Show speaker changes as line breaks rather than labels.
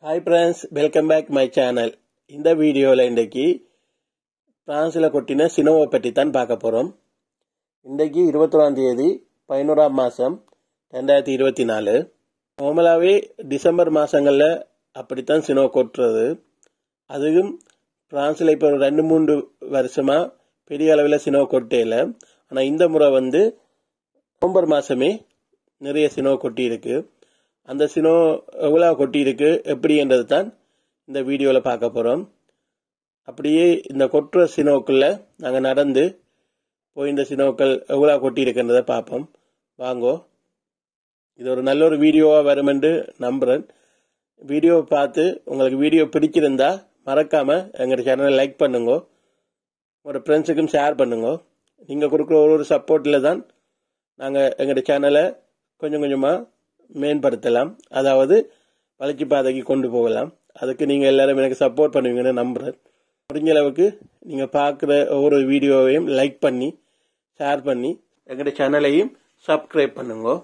Hi friends, welcome back my channel. இந்த வீடியோல இன்றைக்கு பிரான்ஸ்ல கொட்டின சினோவை பற்றி தான் பார்க்க போறோம். இன்றைக்கு 21ஆம் தேதி 11ஆம் மாசம் 2024. நார்மலாவே டிசம்பர் மாசங்கள்ல அப்படித்தான் சினோ கொட்டுறது. அதுவும் பிரான்ஸ்ல இப்போ 2-3 வருஷமா பெரிய அளவில் சினோ கொட்டேல. ஆனா இந்த முறை நவம்பர் மாசமே நிறைய சினோ கொட்டி இருக்கு. அந்த சினோ எவ்வளவு கொட்டி இருக்கு எப்படின்றது தான் இந்த வீடியோல பார்க்க போறோம். அப்படியே இந்த கொட்டுற சினோக்குள்ள நாங்க நடந்து போய் இந்த சினோக்கள் எவ்வளவு கொட்டி இருக்குன்றதை பார்ப்போம். வாங்கோ, இது ஒரு நல்ல ஒரு வீடியோவா வரும் என்று நம்புறேன். வீடியோவை பார்த்து உங்களுக்கு வீடியோ பிடிச்சிருந்தா மறக்காம எங்க சேனலை லைக் பண்ணுங்க, உங்களோட ஃப்ரெண்ட்ஸுக்கும் ஷேர் பண்ணுங்க. நீங்க கொடுக்குற ஒரு சப்போர்ட்ல தான் நாங்க எங்க சேனலை கொஞ்சம் கொஞ்சமா மேம்படுத்தலாம், அதாவது வளர்ச்சி பாதைக்கு கொண்டு போகலாம். அதுக்கு நீங்க எல்லாரும் எனக்கு சப்போர்ட் பண்ணுவீங்கன்னு நம்புறேன். முடிஞ்ச அளவுக்கு நீங்க பார்க்குற ஒவ்வொரு வீடியோவையும் லைக் பண்ணி ஷேர் பண்ணி எங்களுடைய சேனலையும் சப்ஸ்கிரைப் பண்ணுங்க.